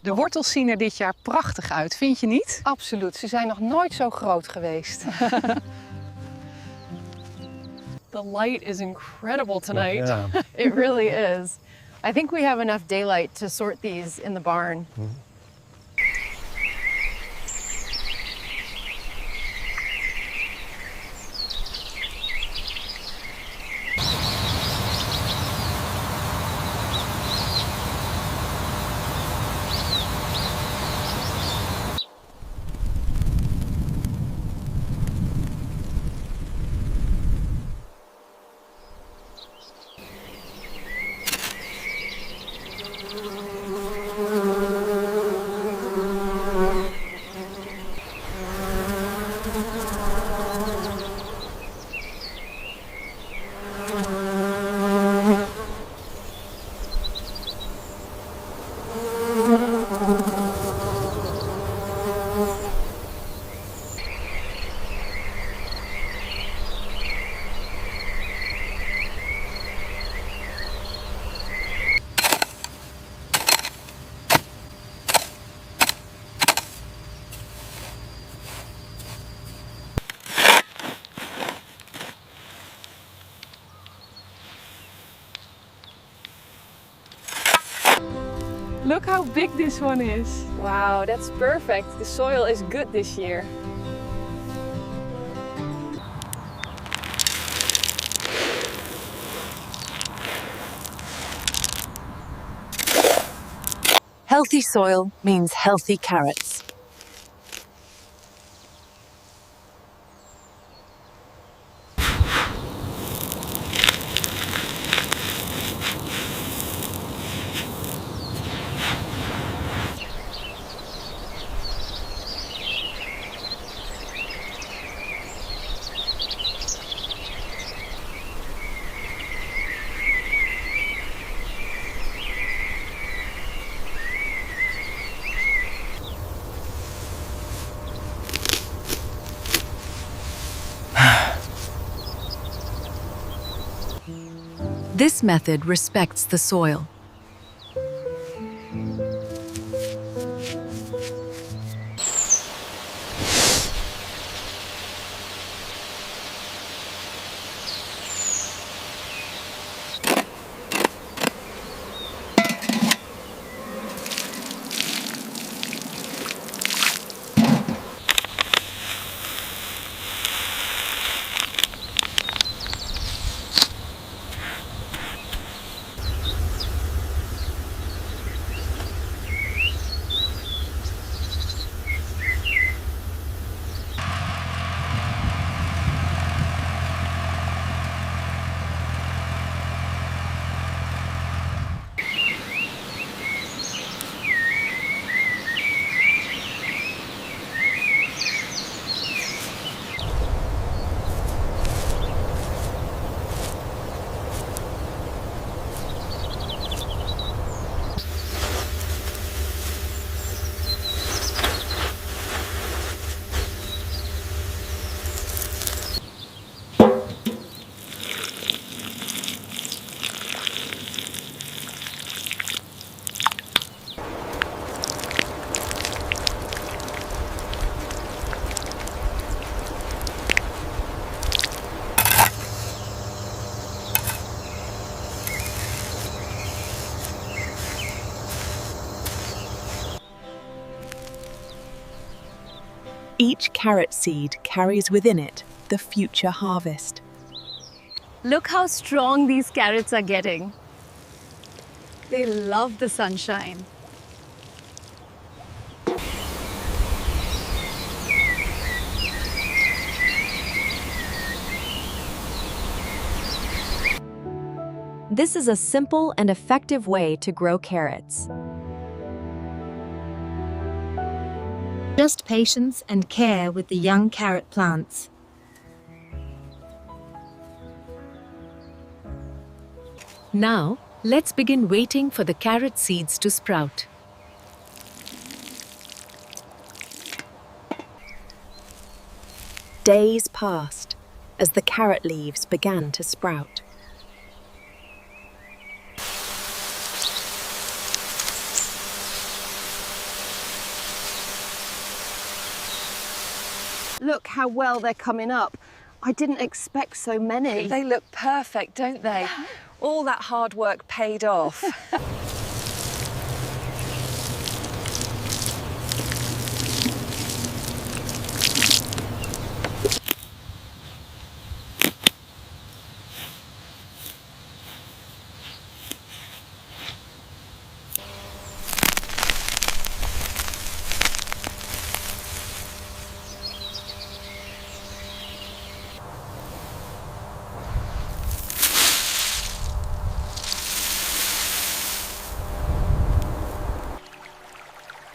De wortels zien er dit jaar prachtig uit, vind je niet? Absoluut, ze zijn nog nooit zo groot geweest. The light is incredible tonight. Yeah. It really is. I think we have enough daylight to sort these in the barn. Look how big this one is. Wow, that's perfect. The soil is good this year. Healthy soil means healthy carrots. This method respects the soil. Each carrot seed carries within it the future harvest. Look how strong these carrots are getting. They love the sunshine. This is a simple and effective way to grow carrots. Just patience and care with the young carrot plants. Now, let's begin waiting for the carrot seeds to sprout. Days passed as the carrot leaves began to sprout. look how well they're coming up. I didn't expect so many. They look perfect, don't they? All that hard work paid off.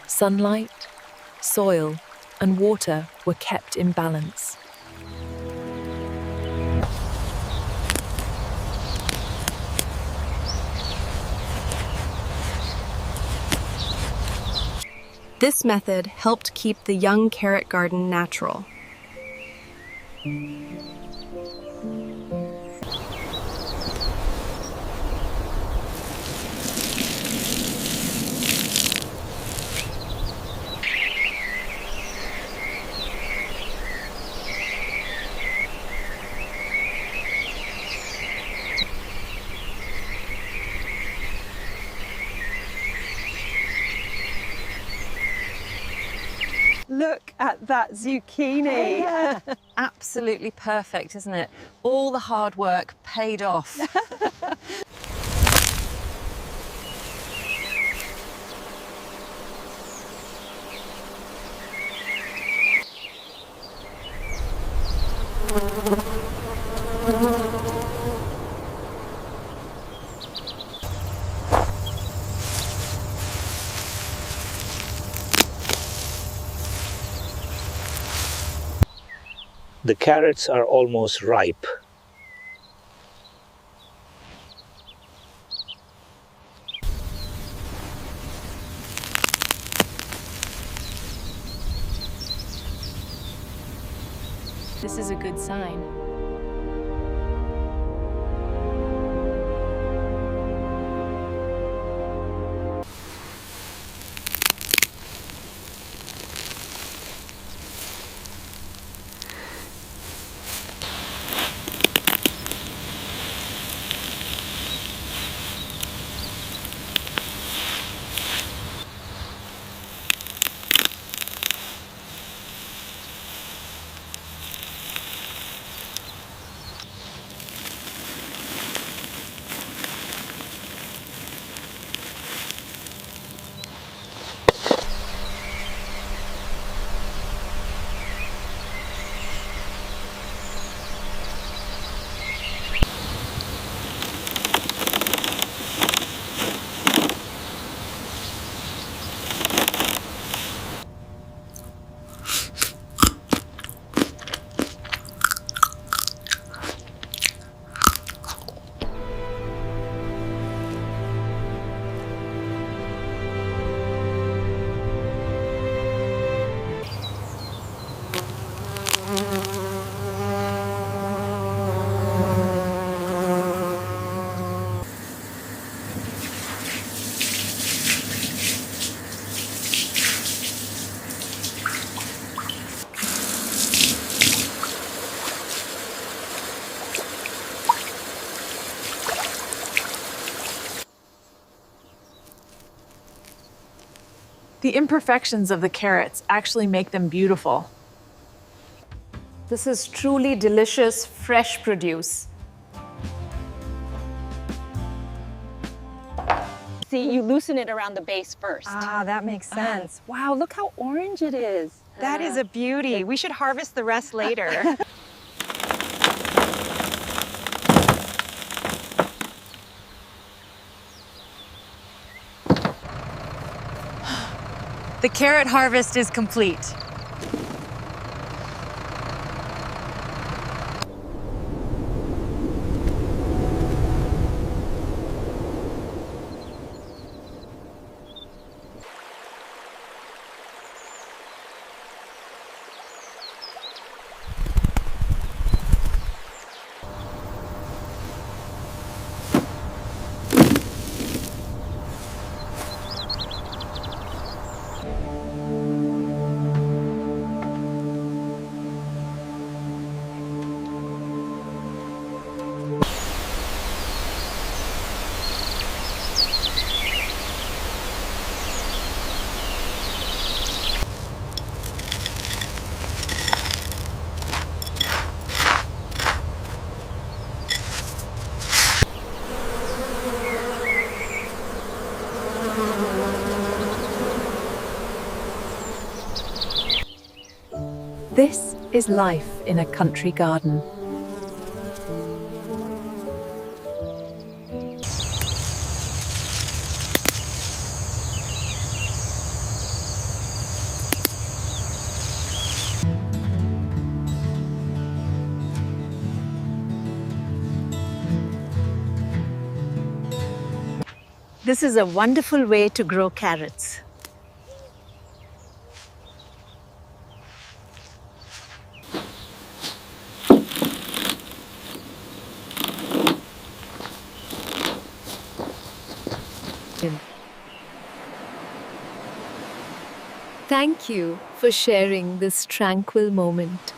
Sunlight, soil, and water were kept in balance. This method helped keep the young carrot garden natural. Look at that zucchini. Absolutely perfect, isn't it? All the hard work paid off. The carrots are almost ripe. This is a good sign. The imperfections of the carrots actually make them beautiful. This is truly delicious, fresh produce. See, you loosen it around the base first. Ah, that makes sense. Wow, look how orange it is. That is a beauty. We should harvest the rest later. The carrot harvest is complete. This is life in a country garden. This is a wonderful way to grow carrots. Thank you for sharing this tranquil moment.